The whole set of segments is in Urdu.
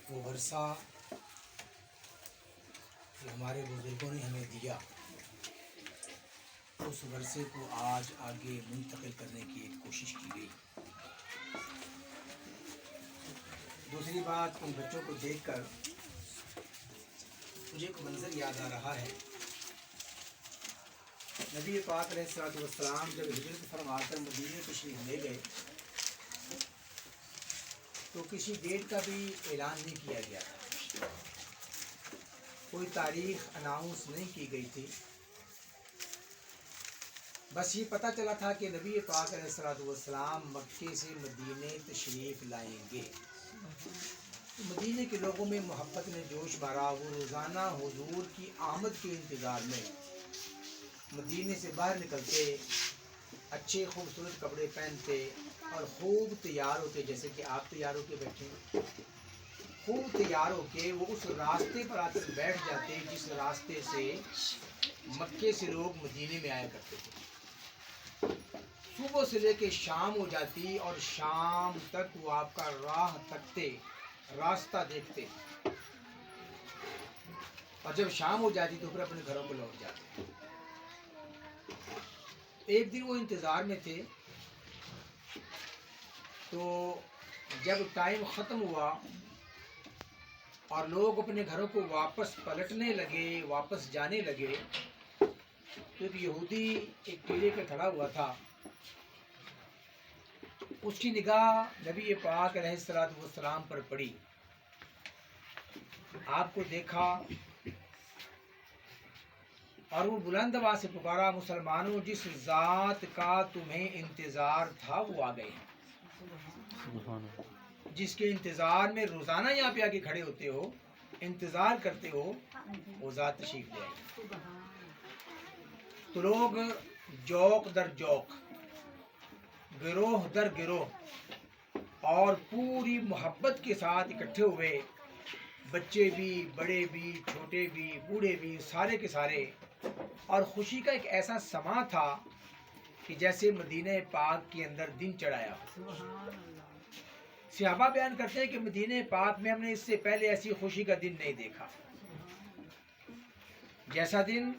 وہ ورثہ جو ہمارے بزرگوں نے ہمیں دیا، اس ورثے کو آج آگے منتقل کرنے کی ایک کوشش کی گئی۔ دوسری بات، ان بچوں کو دیکھ کر مجھے ایک منظر یاد آ رہا ہے۔ نبی پاک علیہ الصلوۃ والسلام جب ہجرت فرما کر مدینے تشریف لے گئے تو کسی ڈیٹ کا بھی اعلان نہیں کیا گیا تھا، کوئی تاریخ اناؤنس نہیں کی گئی تھی۔ بس یہ پتہ چلا تھا کہ نبی پاک علیہ الصلوۃ والسلام مکے سے مدینے تشریف لائیں گے۔ مدینے کے لوگوں میں محبت نے جوش بھرا، وہ روزانہ حضور کی آمد کے انتظار میں مدینے سے باہر نکلتے، اچھے خوبصورت کپڑے پہنتے اور خوب تیار ہوتے، جیسے کہ آپ تیار ہو کے بیٹھے، خوب تیار ہو کے وہ اس راستے پر آ کر بیٹھ جاتے جس راستے سے مکے سے لوگ مدینے میں آیا کرتے تھے۔ صبح سے لے کے شام ہو جاتی اور شام تک وہ آپ کا راہ تکتے، راستہ دیکھتے، اور جب شام ہو جاتی تو پھر اپنے گھروں کو لوٹ جاتے۔ ایک دن وہ انتظار میں تھے، تو جب ٹائم ختم ہوا اور لوگ اپنے گھروں کو واپس پلٹنے لگے، واپس جانے لگے، تو ایک یہودی ایک ٹیلے پہ کھڑا ہوا تھا۔ اس کی نگاہ نبی پاک علیہ الصلوۃ والسلام پر پڑی، آپ کو دیکھا اور وہ بلند آواز سے پکارا، مسلمانوں، جس ذات کا تمہیں انتظار تھا وہ آ گئے ہیں، جس کے انتظار میں روزانہ یہاں پہ آ کے کھڑے ہوتے ہو، انتظار کرتے ہو، وہ ذات تشریف لے آئی۔ تو لوگ جوق در جوق، گروہ در گروہ اور پوری محبت کے ساتھ اکٹھے ہوئے، بچے بھی، بڑے بھی، چھوٹے بھی، بوڑھے بھی، سارے کے سارے، اور خوشی کا ایک ایسا سماں تھا کہ جیسے مدینہ پاک کے اندر دن چڑھایا۔ صحابہ بیان کرتے ہیں کہ مدینہ پاک میں ہم نے اس سے پہلے ایسی خوشی کا دن نہیں دیکھا، جیسا دن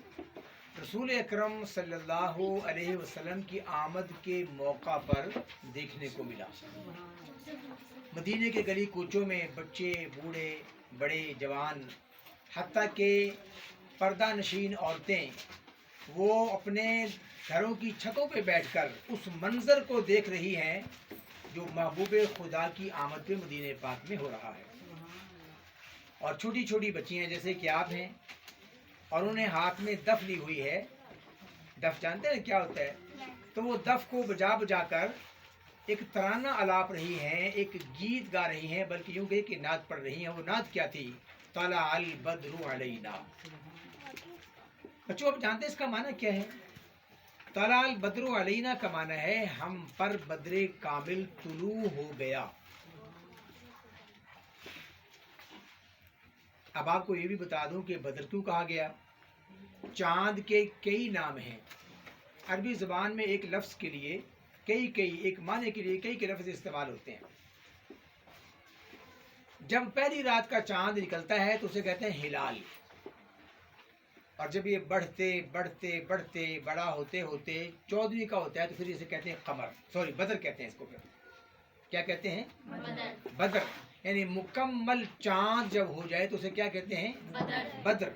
رسول اکرم صلی اللہ علیہ وسلم کی آمد کے موقع پر دیکھنے کو ملا۔ مدینے کے گلی کوچوں میں بچے، بوڑھے، بڑے، جوان، حتیٰ کہ پردہ نشین عورتیں، وہ اپنے گھروں کی چھتوں پہ بیٹھ کر اس منظر کو دیکھ رہی ہیں جو محبوب خدا کی آمد پہ مدینہ پاک میں ہو رہا ہے۔ اور چھوٹی چھوٹی بچیاں جیسے کہ آپ ہیں، اور انہیں ہاتھ میں دف لی ہوئی ہے۔ دف جانتے ہیں کیا ہوتا ہے؟ تو وہ دف کو بجا بجا کر ایک ترانہ الاپ رہی ہیں، ایک گیت گا رہی ہیں، بلکہ یوں کہ نعت پڑھ رہی ہیں۔ وہ نعت کیا تھی؟ طلع البدر علینا۔ بچوں، آپ جانتے ہیں اس کا معنی کیا ہے؟ طلع البدر علینا کا معنی ہے ہم پر بدر کامل طلوع ہو گیا۔ اب آپ کو یہ بھی بتا دوں کہ بدر کیوں کہا گیا؟ چاند کے کئی نام ہیں۔ عربی زبان میں ایک لفظ کے لیے ایک معنی کے لیے کئی لفظ استعمال ہوتے ہیں۔ جب پہلی رات کا چاند نکلتا ہے تو اسے کہتے ہیں ہلال، اور جب یہ بڑھتے بڑھتے بڑھتے بڑا ہوتے ہوتے 14ویں کا ہوتا ہے تو پھر اسے کہتے ہیں قمر، بدر کہتے ہیں اس کو۔ پھر کیا کہتے ہیں؟ بدر، یعنی مکمل چاند جب ہو جائے تو اسے کیا کہتے ہیں؟ بدر۔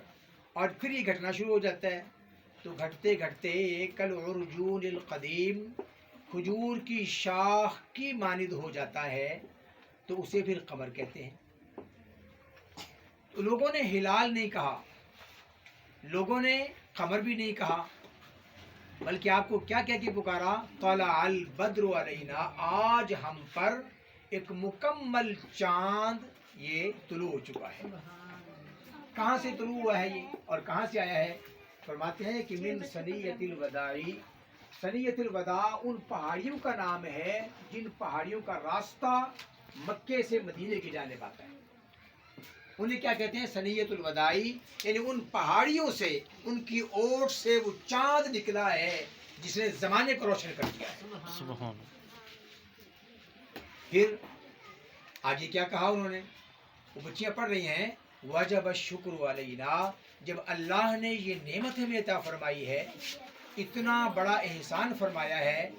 اور پھر یہ گھٹنا شروع ہو جاتا ہے، تو گھٹتے گھٹتے کالعرجون القدیم، کھجور کی شاخ کی مانند ہو جاتا ہے، تو اسے پھر قمر کہتے ہیں۔ تو لوگوں نے ہلال نہیں کہا، لوگوں نے قمر بھی نہیں کہا، بلکہ آپ کو کیا کہہ کے پکارا؟ طلع البدر علینا، آج ہم پر ایک مکمل چاند یہ طلوع ہو چکا ہے۔ کہاں سے طلوع ہوا ہے یہ اور کہاں سے آیا ہے؟ فرماتے ہیں کہ من ثنیۃ الوداع، ثنیۃ الوداع ان پہاڑیوں کا نام ہے جن پہاڑیوں کا راستہ مکے سے مدینے کی جانب آتا ہے۔ انہیں کیا کہتے ہیں؟ ثنیۃ الوداع، یعنی ان پہاڑیوں سے، ان کی اوٹ سے وہ چاند نکلا ہے جس نے زمانے کو روشن کر دیا ہے۔ سبحان۔ پھر آگے کیا کہا انہوں نے؟ وہ بچیاں پڑھ رہی ہیں وجب الشکر علینا، جب اللہ نے یہ نعمت ہمیں عطا فرمائی ہے، اتنا بڑا احسان فرمایا ہے،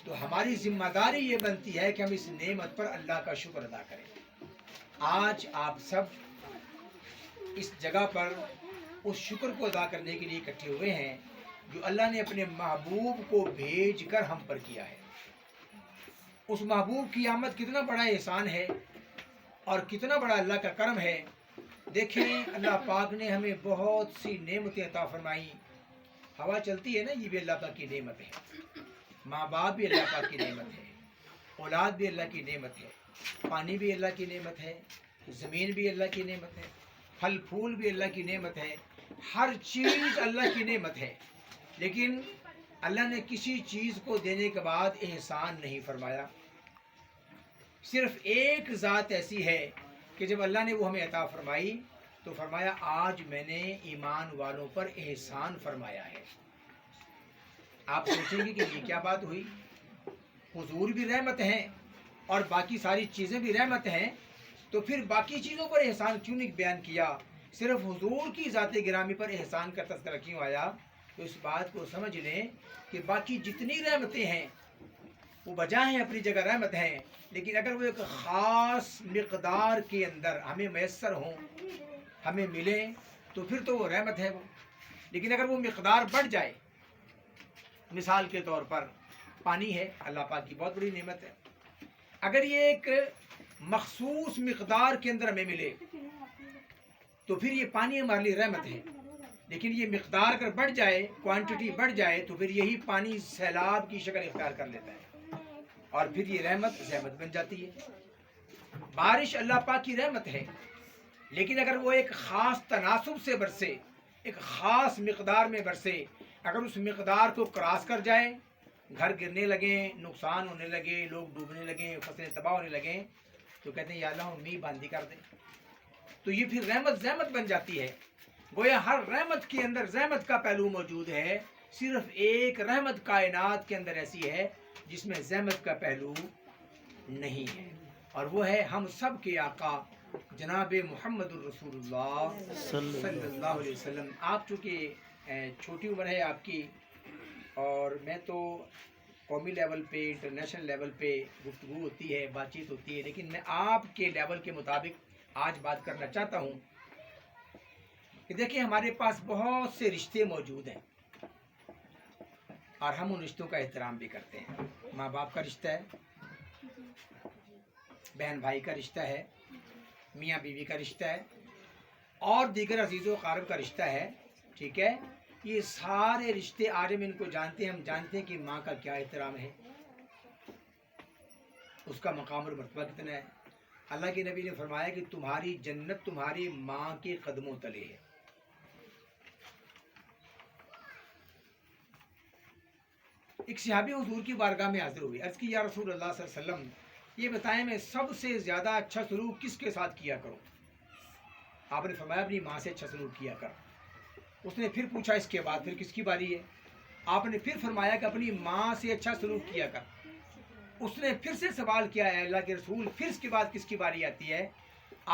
تو ہماری ذمہ داری یہ بنتی ہے کہ ہم اس نعمت پر اللہ کا شکر ادا کریں۔ آج آپ سب اس جگہ پر اس شکر کو ادا کرنے کے لیے اکٹھے ہوئے ہیں جو اللہ نے اپنے محبوب کو بھیج کر ہم پر کیا ہے۔ اس محبوب کی آمد کتنا بڑا احسان ہے اور کتنا بڑا اللہ کا کرم ہے۔ دیکھیں اللہ پاک نے ہمیں بہت سی نعمتیں عطا فرمائی۔ ہوا چلتی ہے نا، یہ بھی اللہ پاک کی نعمت ہے۔ ماں باپ بھی اللہ پاک کی نعمت ہے، اولاد بھی اللہ کی نعمت ہے، پانی بھی اللہ کی نعمت ہے، زمین بھی اللہ کی نعمت ہے، پھل پھول بھی اللہ کی نعمت ہے، ہر چیز اللہ کی نعمت ہے۔ لیکن اللہ نے کسی چیز کو دینے کے بعد احسان نہیں فرمایا۔ صرف ایک ذات ایسی ہے کہ جب اللہ نے وہ ہمیں عطا فرمائی تو فرمایا آج میں نے ایمان والوں پر احسان فرمایا ہے۔ آپ سوچیں گے کہ یہ کیا بات ہوئی؟ حضور بھی رحمت ہیں اور باقی ساری چیزیں بھی رحمت ہیں، تو پھر باقی چیزوں پر احسان کیوں نہیں بیان کیا؟ صرف حضور کی ذات گرامی پر احسان کا تذکرہ کیوں آیا؟ تو اس بات کو سمجھ لیں کہ باقی جتنی رحمتیں ہیں وہ بجا ہیں، اپنی جگہ رحمت ہیں، لیکن اگر وہ ایک خاص مقدار کے اندر ہمیں میسر ہوں، ہمیں ملیں، تو پھر تو وہ رحمت ہے وہ۔ لیکن اگر وہ مقدار بڑھ جائے، مثال کے طور پر پانی ہے، اللہ پاک کی بہت بڑی نعمت ہے، اگر یہ ایک مخصوص مقدار کے اندر ہمیں ملے تو پھر یہ پانی ہمارے لیے رحمت ہے۔ لیکن یہ مقدار اگر بڑھ جائے، کوانٹٹی بڑھ جائے، تو پھر یہی پانی سیلاب کی شکل اختیار کر لیتا ہے اور پھر یہ رحمت بن جاتی ہے۔ بارش اللہ پاک کی رحمت ہے، لیکن اگر وہ ایک خاص تناسب سے برسے، ایک خاص مقدار میں برسے، اگر اس مقدار کو کراس کر جائے، گھر گرنے لگیں، نقصان ہونے لگے، لوگ ڈوبنے لگیں، فصلیں تباہ ہونے لگیں، تو کہتے ہیں یا اللہ میہ باندھی کر دیں، تو یہ پھر رحمت بن جاتی ہے۔ گویا ہر رحمت کے اندر رحمت کا پہلو موجود ہے، صرف ایک رحمت کائنات کے اندر ایسی ہے جس میں زحمت کا پہلو نہیں ہے، اور وہ ہے ہم سب کے آقا جناب محمد الرسول اللہ صلی اللہ علیہ وسلم۔ آپ چونکہ چھوٹی عمر ہے آپ کی، اور میں تو قومی لیول پہ، انٹرنیشنل لیول پہ گفتگو ہوتی ہے، بات چیت ہوتی ہے، لیکن میں آپ کے لیول کے مطابق آج بات کرنا چاہتا ہوں کہ دیکھیں ہمارے پاس بہت سے رشتے موجود ہیں اور ہم ان رشتوں کا احترام بھی کرتے ہیں۔ ماں باپ کا رشتہ ہے، بہن بھائی کا رشتہ ہے، میاں بیوی کا رشتہ ہے، اور دیگر عزیز و اقارب کا رشتہ ہے، ٹھیک ہے؟ یہ سارے رشتے آج ہم ان کو جانتے ہیں۔ ہم جانتے ہیں کہ ماں کا کیا احترام ہے، اس کا مقام اور مرتبہ کتنا ہے۔ اللہ کے نبی نے فرمایا کہ تمہاری جنت تمہاری ماں کے قدموں تلے ہے۔ ایک صحابی حضور کی بارگاہ میں حاضر ہوئے، عرض کی یا رسول اللہ صلی اللہ علیہ وسلم یہ بتائیں میں سب سے زیادہ اچھا سلوک کس کے ساتھ کیا کروں؟ آپ نے فرمایا اپنی ماں سے اچھا سلوک کیا کر۔ اس نے پھر پوچھا اس کے بعد پھر کس کی باری ہے؟ آپ نے پھر فرمایا کہ اپنی ماں سے اچھا سلوک کیا کر۔ اس نے پھر سے سوال کیا ہے اللہ کے رسول پھر اس کے بعد کس کی باری آتی ہے؟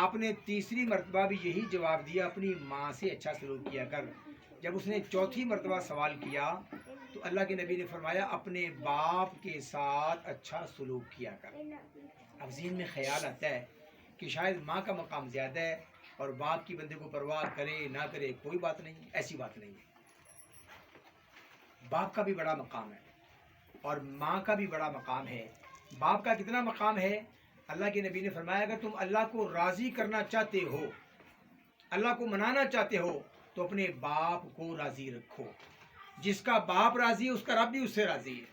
آپ نے تیسری مرتبہ بھی یہی جواب دیا، اپنی ماں سے اچھا سلوک کیا کر۔ جب اس نے چوتھی مرتبہ سوال کیا تو اللہ کے نبی نے فرمایا اپنے باپ کے ساتھ اچھا سلوک کیا کر۔ اب ذہن میں خیال آتا ہے کہ شاید ماں کا مقام زیادہ ہے اور باپ کی بندے کو پرواہ کرے نہ کرے کوئی بات نہیں، ایسی بات نہیں ہے۔ باپ کا بھی بڑا مقام ہے اور ماں کا بھی بڑا مقام ہے۔ باپ کا کتنا مقام ہے؟ اللہ کے نبی نے فرمایا اگر تم اللہ کو راضی کرنا چاہتے ہو، اللہ کو منانا چاہتے ہو، تو اپنے باپ کو راضی رکھو۔ جس کا باپ راضی ہے اس کا رب بھی اس سے راضی ہے،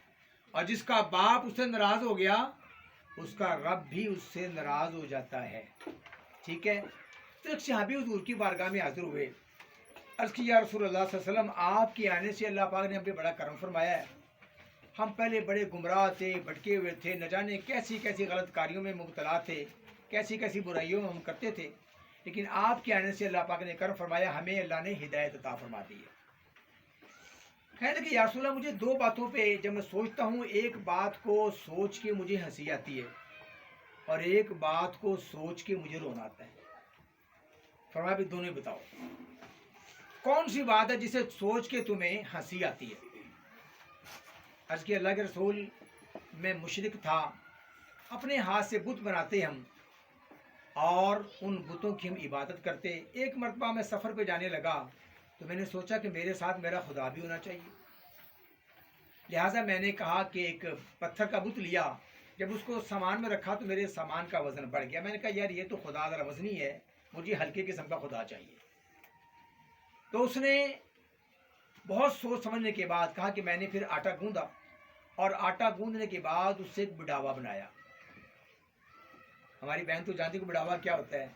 اور جس کا باپ اس سے ناراض ہو گیا اس کا رب بھی اس سے ناراض ہو جاتا ہے، ٹھیک ہے؟ تو ایک صحابی حضور کی بارگاہ میں حاضر ہوئے، عرض کی یا رسول اللہ صلی اللہ علیہ وسلم آپ کے آنے سے اللہ پاک نے ہم پہ بڑا کرم فرمایا ہے۔ ہم پہلے بڑے گمراہ تھے، بھٹکے ہوئے تھے، نہ جانے کیسی کیسی غلط کاریوں میں مبتلا تھے، کیسی کیسی برائیوں میں ہم کرتے تھے، لیکن آپ کے آنے سے اللہ پاک نے کرم فرمایا، ہمیں اللہ نے ہدایت عطا فرما دی ہے۔ کہنے لگے یا رسول اللہ مجھے دو باتوں پہ جب میں سوچتا ہوں، ایک بات کو سوچ کے مجھے ہنسی آتی ہے اور ایک بات کو سوچ کے مجھے رونا آتا ہے۔ فرمایا بھی دونوں بتاؤ کون سی بات ہے جسے سوچ کے تمہیں ہنسی آتی ہے. عرض کی اللہ کے رسول میں مشرک تھا, اپنے ہاتھ سے بت بناتے ہم اور ان بتوں کی ہم عبادت کرتے. ایک مرتبہ میں سفر پہ جانے لگا تو میں نے سوچا کہ میرے ساتھ میرا خدا بھی ہونا چاہیے. لہٰذا میں نے کہا کہ ایک پتھر کا بت لیا, جب اس کو سامان میں رکھا تو میرے سامان کا وزن بڑھ گیا. میں نے کہا یار یہ تو خدا ذرا وزنی ہے, مجھے ہلکے قسم کا خدا چاہیے. تو اس نے بہت سوچ سمجھنے کے بعد کہا کہ میں نے پھر آٹا گوندا اور آٹا گوندنے کے بعد اس سے ایک بڑھاوا بنایا. ہماری بہن تو جانتی کو بڑھاوا کیا ہوتا ہے,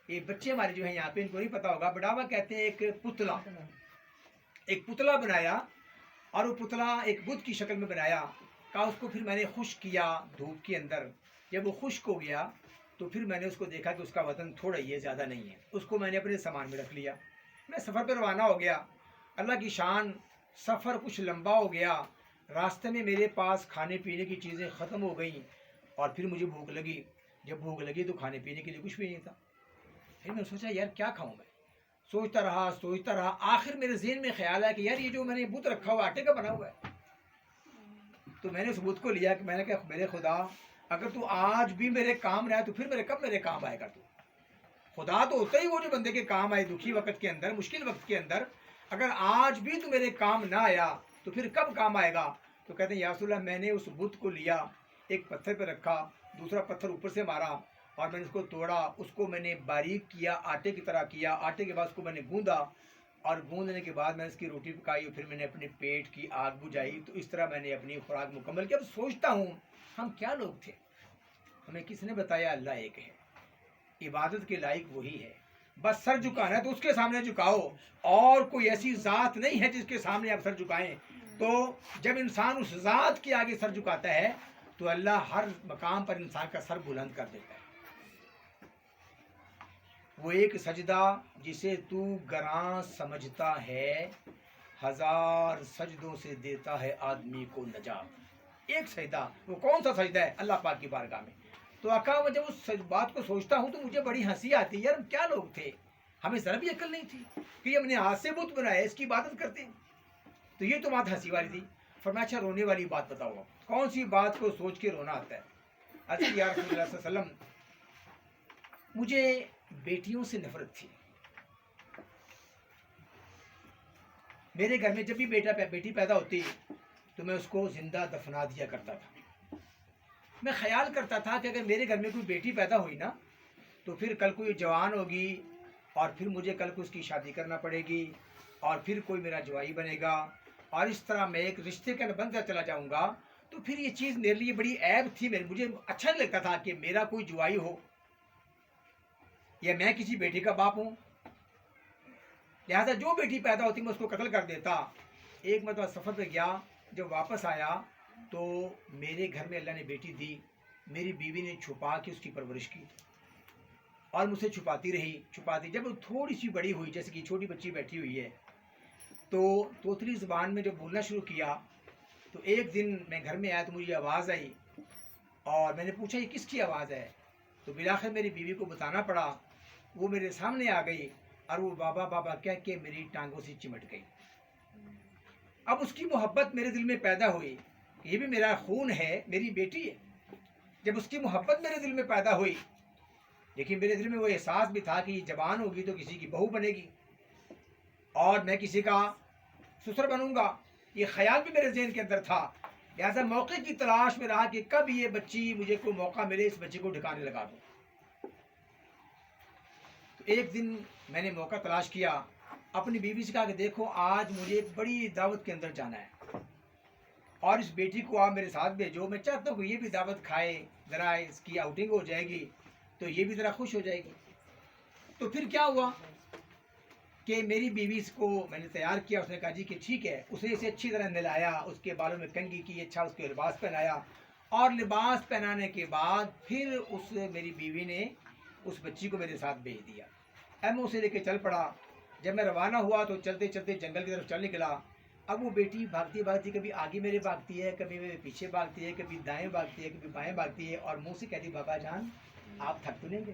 یہ بچے ہمارے جو ہیں یہاں پہ ان کو نہیں پتا ہوگا. بڑھاوا کہتے ہیں ایک پتلا بنایا اور وہ پتلا ایک بت کی شکل میں بنایا. کہا اس کو پھر میں نے خشک کیا دھوپ کے اندر. جب وہ خشک ہو گیا تو پھر میں نے اس کو دیکھا کہ اس کا وزن تھوڑا ہی ہے, زیادہ نہیں ہے. اس کو میں نے اپنے سامان میں رکھ لیا. میں سفر پہ روانہ ہو گیا. اللہ کی شان سفر کچھ لمبا ہو گیا. راستے میں میرے پاس کھانے پینے کی چیزیں ختم ہو گئیں اور پھر مجھے بھوک لگی. جب بھوک لگی تو کھانے پینے کے لیے کچھ بھی نہیں تھا. پھر میں سوچا یار کیا کھاؤں میں. سوچتا رہا آخر میرے ذہن میں خیال آیا کہ یار یہ جو میں نے بت رکھا ہوا آٹے کا بنا ہوا ہے. تو میں نے اس بت کو لیا کہ میں نے کہا میرے خدا اگر تو آج بھی میرے کام نہ آئے تو پھر کب میرے کام آئے گا. تو خدا تو ہوتا ہی وہ جو بندے کے کام آئے دکھی وقت کے اندر, مشکل وقت کے اندر. اگر آج بھی تو میرے کام نہ آیا تو پھر کب کام آئے گا. تو کہتے ہیں یا رسول اللہ میں نے اس بت کو لیا, ایک پتھر پہ رکھا, دوسرا پتھر اوپر سے مارا اور میں نے اس کو توڑا. اس کو میں نے باریک کیا, آٹے کی طرح کیا. آٹے کے بعد اس کو میں نے گوندا اور گوندنے کے بعد میں نے اس کی روٹی پکائی اور پھر میں نے اپنے پیٹ کی آگ بجھائی. تو اس طرح میں نے اپنی خوراک مکمل کی. اب سوچتا ہوں ہم کیا لوگ تھے, ہمیں کس نے بتایا اللہ ایک ہے, عبادت کے لائق وہی ہے, بس سر جھکانا ہے تو اس کے سامنے جھکاؤ. اور کوئی ایسی ذات نہیں ہے جس کے سامنے آپ سر جھکائیں. تو جب انسان اس ذات کے آگے سر جھکاتا ہے تو اللہ ہر مقام پر انسان کا سر بلند کر دیتا ہے. وہ ایک سجدہ جسے تو گراں سمجھتا ہے, ہزار سجدوں سے دیتا ہے آدمی کو نجات. ایک سجدہ, وہ کون سا سجدہ ہے, اللہ پاک کی بارگاہ میں. تو آقا جب اس بات کو سوچتا ہوں تو مجھے بڑی ہنسی آتی ہے. یار ہم کیا لوگ تھے, ہمیں ذرا بھی عقل نہیں تھی کہ یہ ہم نے ہاتھ سے بت بنایا اس کی عبادت کرتے ہیں. تو یہ تو بات ہنسی والی تھی. فرمایا اچھا رونے والی بات بتاؤ, کون سی بات کو سوچ کے رونا آتا ہے. اچھا یا رسول اللہ صلی اللہ علیہ وسلم مجھے بیٹیوں سے نفرت تھی. میرے گھر میں جب بھی بیٹی پیدا ہوتی تو میں اس کو زندہ دفنا دیا کرتا تھا. میں خیال کرتا تھا کہ اگر میرے گھر میں کوئی بیٹی پیدا ہوئی نا تو پھر کل کو یہ جوان ہوگی اور پھر مجھے کل کو اس کی شادی کرنا پڑے گی اور پھر کوئی میرا جوائی بنے گا اور اس طرح میں ایک رشتے کا بنتا چلا جاؤں گا. تو پھر یہ چیز میرے لیے بڑی عیب تھی. مجھے اچھا نہیں لگتا تھا کہ میرا کوئی جوائی ہو یا میں کسی بیٹی کا باپ ہوں. لہٰذا جو بیٹی پیدا ہوتی میں اس کو قتل کر دیتا. ایک مرتبہ سفر پہ گیا, جب واپس آیا تو میرے گھر میں اللہ نے بیٹی دی. میری بیوی نے چھپا کے اس کی پرورش کی اور مجھ سے چھپاتی رہی. جب وہ تھوڑی سی بڑی ہوئی, جیسے کہ چھوٹی بچی بیٹھی ہوئی ہے, تو توتلی زبان میں جب بولنا شروع کیا تو ایک دن میں گھر میں آیا تو مجھے آواز آئی اور میں نے پوچھا یہ کس کی آواز ہے. تو بالآخر میری بیوی کو بتانا پڑا. وہ میرے سامنے آ گئی اور وہ بابا بابا کہہ کے میری ٹانگوں سے چمٹ گئی. اب اس کی محبت میرے دل میں پیدا ہوئی, یہ بھی میرا خون ہے, میری بیٹی ہے. جب اس کی محبت میرے دل میں پیدا ہوئی, لیکن میرے دل میں وہ احساس بھی تھا کہ یہ جوان ہوگی تو کسی کی بہو بنے گی اور میں کسی کا سسر بنوں گا. یہ خیال بھی میرے ذہن کے اندر تھا. لہٰذا موقع کی تلاش میں رہا کہ کب یہ بچی مجھے کوئی موقع ملے اس بچے کو ٹھکانے لگا دوں. تو ایک دن میں نے موقع تلاش کیا, اپنی بیوی سے کہا کہ دیکھو آج مجھے ایک بڑی دعوت کے اندر جانا ہے اور اس بیٹی کو آپ میرے ساتھ بھیجو. میں چاہتا ہوں کہ یہ بھی دعوت کھائے, ذرا اس کی آؤٹنگ ہو جائے گی تو یہ بھی ذرا خوش ہو جائے گی. تو پھر کیا ہوا کہ میری بیوی کو میں نے تیار کیا. اس نے کہا جی کہ ٹھیک ہے. اس نے اسے اچھی طرح نہلایا, اس کے بالوں میں کنگھی کی, اچھا اس کے لباس پہنایا اور لباس پہنانے کے بعد پھر میری بیوی نے اس بچی کو میرے ساتھ بھیج دیا. میں اسے لے کے چل پڑا. جب میں روانہ ہوا تو چلتے چلتے جنگل کی طرف چل نکلا. اب وہ بیٹی بھاگتی بھاگتی کبھی آگے میرے بھاگتی ہے, کبھی میرے پیچھے بھاگتی ہے, کبھی دائیں بھاگتی ہے, کبھی بائیں بھاگتی ہے اور منہ سے کہتی بابا جان آپ تھک تو نہیں گئے.